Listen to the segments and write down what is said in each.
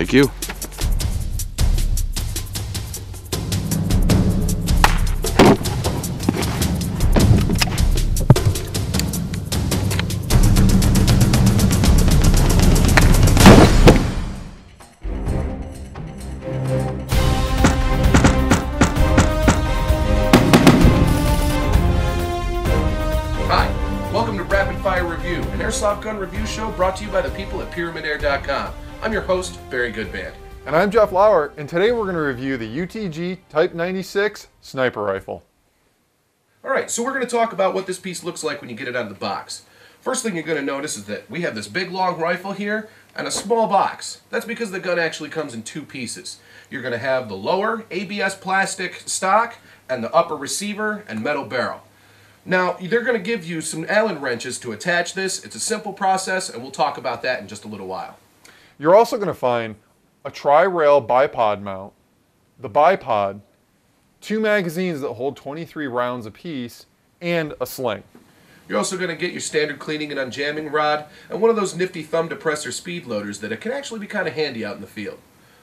Thank you. Hi, welcome to Rapid Fire Review, an airsoft gun review show brought to you by the people at PyramidAir.com. I'm your host, Barry Goodband. And I'm Jeff Lauer, and today we're going to review the UTG Type 96 sniper rifle. Alright, so we're going to talk about what this piece looks like when you get it out of the box. First thing you're going to notice is that we have this big long rifle here and a small box. That's because the gun actually comes in two pieces. You're going to have the lower ABS plastic stock and the upper receiver and metal barrel. Now, they're going to give you some Allen wrenches to attach this. It's a simple process, and we'll talk about that in just a little while. You're also going to find a tri-rail bipod mount, the bipod, 2 magazines that hold 23 rounds apiece, and a sling. You're also going to get your standard cleaning and unjamming rod, and one of those nifty thumb depressor speed loaders that it can actually be kind of handy out in the field.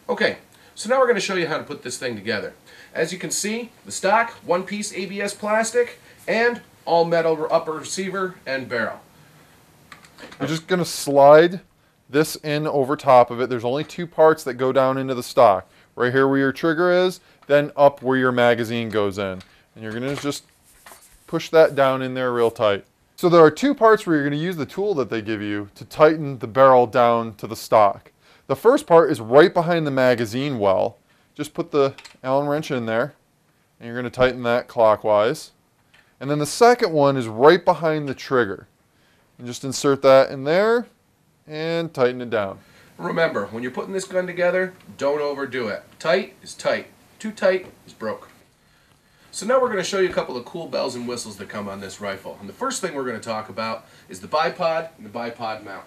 Okay, so now we're going to show you how to put this thing together. As you can see, the stock, one-piece ABS plastic, and all metal upper receiver and barrel. You're just going to slide this in over top of it. There's only 2 parts that go down into the stock. Right here where your trigger is, then up where your magazine goes in. And you're going to just push that down in there real tight. So there are 2 parts where you're going to use the tool that they give you to tighten the barrel down to the stock. The first part is right behind the magazine well. Just put the Allen wrench in there, and you're going to tighten that clockwise. And then the second one is right behind the trigger. And just insert that in there and tighten it down. Remember, when you're putting this gun together, don't overdo it. Tight is tight. Too tight is broke. So now we're going to show you a couple of cool bells and whistles that come on this rifle. And the first thing we're going to talk about is the bipod and the bipod mount.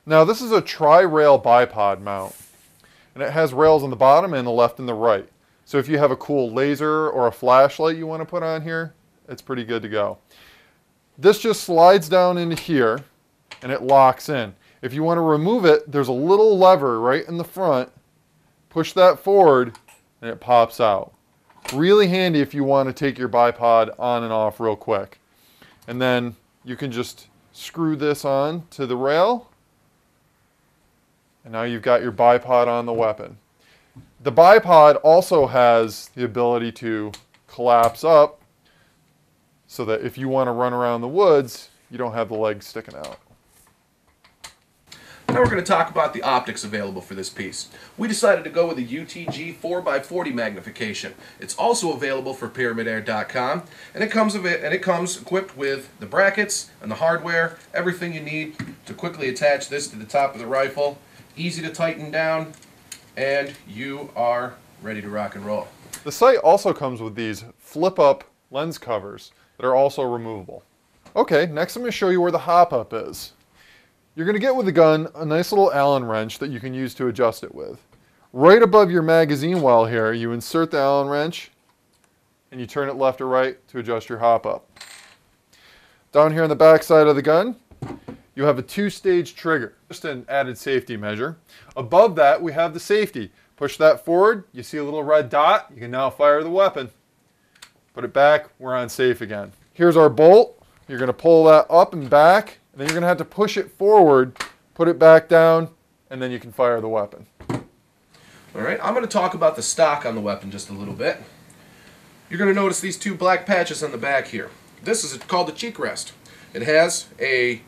Now this is a tri-rail bipod mount. And it has rails on the bottom and the left and the right. So if you have a cool laser or a flashlight you want to put on here, it's pretty good to go. This just slides down into here and it locks in. If you want to remove it, there's a little lever right in the front. Push that forward and it pops out. Really handy if you want to take your bipod on and off real quick. And then you can just screw this on to the rail. And now you've got your bipod on the weapon. The bipod also has the ability to collapse up so that if you want to run around the woods, you don't have the legs sticking out. Now we're going to talk about the optics available for this piece. We decided to go with a UTG 4x40 magnification. It's also available for PyramidAir.com, and it comes equipped with the brackets and the hardware, everything you need to quickly attach this to the top of the rifle. Easy to tighten down, and you are ready to rock and roll. The sight also comes with these flip-up lens covers that are also removable. Okay, next I'm going to show you where the hop-up is. You're going to get with the gun a nice little Allen wrench that you can use to adjust it with. Right above your magazine well here, you insert the Allen wrench and you turn it left or right to adjust your hop-up. Down here on the back side of the gun, you have a 2-stage trigger, just an added safety measure. Above that, we have the safety. Push that forward, you see a little red dot, you can now fire the weapon. Put it back, we're on safe again. Here's our bolt. You're going to pull that up and back, and then you're going to have to push it forward, put it back down, and then you can fire the weapon. Alright, I'm going to talk about the stock on the weapon just a little bit. You're going to notice these 2 black patches on the back here. This is called the cheek rest. It has a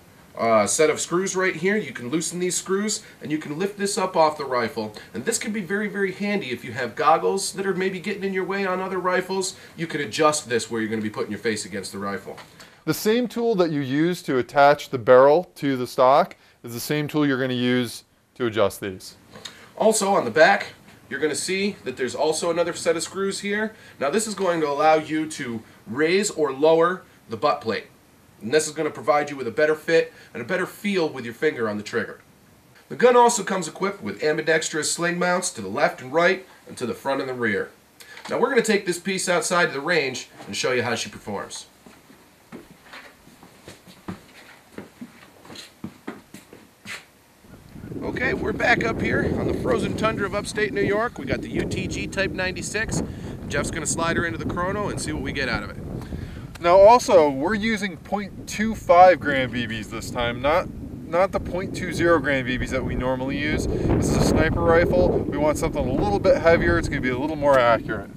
set of screws right here. You can loosen these screws and you can lift this up off the rifle, and this can be very, very handy if you have goggles that are maybe getting in your way on other rifles. You can adjust this where you're going to be putting your face against the rifle. The same tool that you use to attach the barrel to the stock is the same tool you're going to use to adjust these. Also on the back, you're going to see that there's also another set of screws here. Now this is going to allow you to raise or lower the butt plate. And this is going to provide you with a better fit and a better feel with your finger on the trigger. The gun also comes equipped with ambidextrous sling mounts to the left and right and to the front and the rear. Now we're going to take this piece outside of the range and show you how she performs. Okay, we're back up here on the frozen tundra of upstate New York. We got the UTG Type 96. Jeff's going to slide her into the chrono and see what we get out of it. Now also, we're using 0.25 gram BBs this time, not the 0.20 gram BBs that we normally use. This is a sniper rifle. We want something a little bit heavier. It's going to be a little more accurate.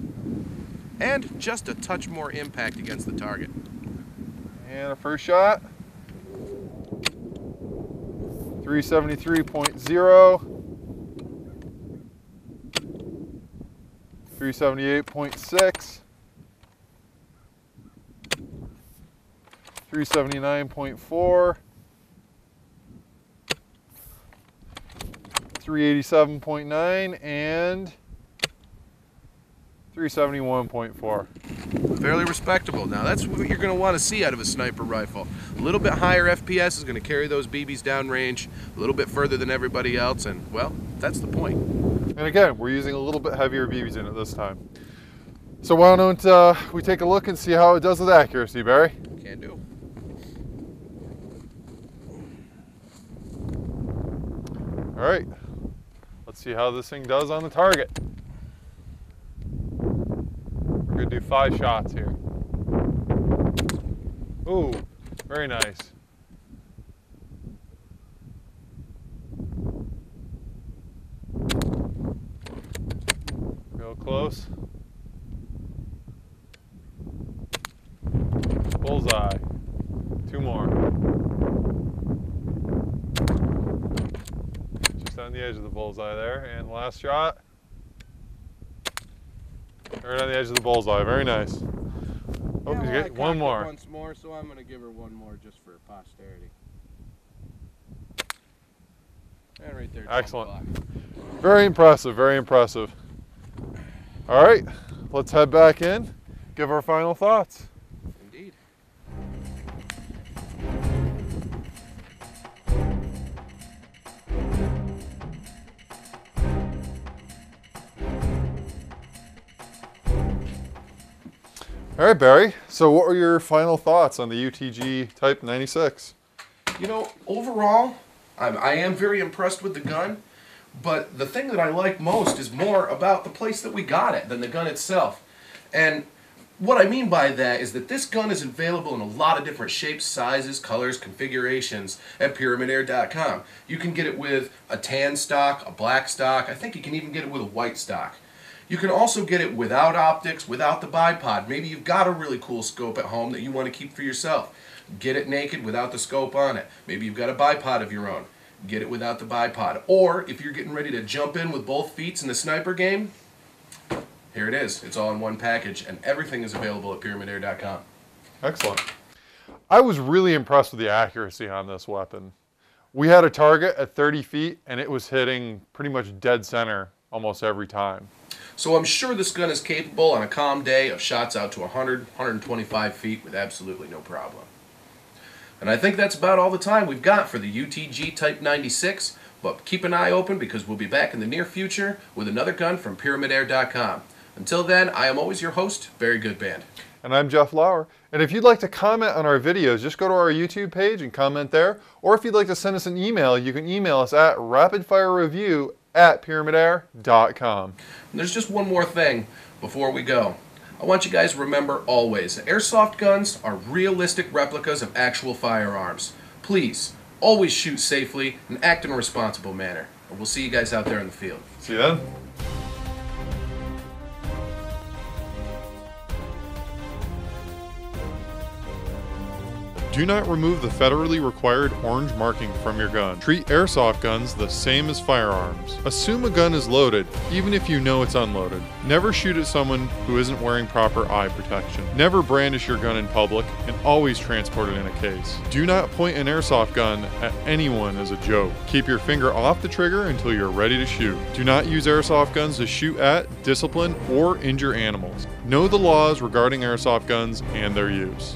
And just a touch more impact against the target. And a first shot. 373.0. 378.6. 379.4. 387.9 and 371.4. Fairly respectable. Now that's what you're going to want to see out of a sniper rifle. A little bit higher FPS is going to carry those BBs downrange a little bit further than everybody else, and well, that's the point. And again, we're using a little bit heavier BBs in it this time. So why don't we take a look and see how it does with accuracy, Barry? Can do. All right, let's see how this thing does on the target. We're gonna do 5 shots here. Ooh, very nice. Real close. Bullseye. 2 more. Just on the edge of the bullseye there. And last shot. Right on the edge of the bullseye. Very nice. Oh, Yeah, you well, get one more. Once more, so I'm going to give her one more just for posterity. And right there. Excellent. Very impressive. Very impressive. All right, let's head back in. Give our final thoughts. Indeed. All right, Barry. So what were your final thoughts on the UTG Type 96? You know, overall, I am very impressed with the gun, but the thing that I like most is more about the place that we got it than the gun itself. And what I mean by that is that this gun is available in a lot of different shapes, sizes, colors, configurations at PyramidAir.com. You can get it with a tan stock, a black stock. I think you can even get it with a white stock. You can also get it without optics, without the bipod. Maybe you've got a really cool scope at home that you want to keep for yourself. Get it naked without the scope on it. Maybe you've got a bipod of your own. Get it without the bipod. Or if you're getting ready to jump in with both feet in the sniper game, here it is. It's all in one package, and everything is available at PyramidAir.com. Excellent. I was really impressed with the accuracy on this weapon. We had a target at 30 feet, and it was hitting pretty much dead center almost every time. So I'm sure this gun is capable on a calm day of shots out to 100, 125 feet with absolutely no problem. And I think that's about all the time we've got for the UTG Type 96, but keep an eye open because we'll be back in the near future with another gun from PyramidAir.com. Until then, I am always your host, Barry Goodband. And I'm Jeff Lauer. And if you'd like to comment on our videos, just go to our YouTube page and comment there. Or if you'd like to send us an email, you can email us at rapidfirereview@PyramidAir.com. And there's just one more thing before we go. I want you guys to remember always that airsoft guns are realistic replicas of actual firearms. Please, always shoot safely and act in a responsible manner. And we'll see you guys out there in the field. See you then. Do not remove the federally required orange marking from your gun. Treat airsoft guns the same as firearms. Assume a gun is loaded, even if you know it's unloaded. Never shoot at someone who isn't wearing proper eye protection. Never brandish your gun in public, and always transport it in a case. Do not point an airsoft gun at anyone as a joke. Keep your finger off the trigger until you're ready to shoot. Do not use airsoft guns to shoot at, discipline, or injure animals. Know the laws regarding airsoft guns and their use.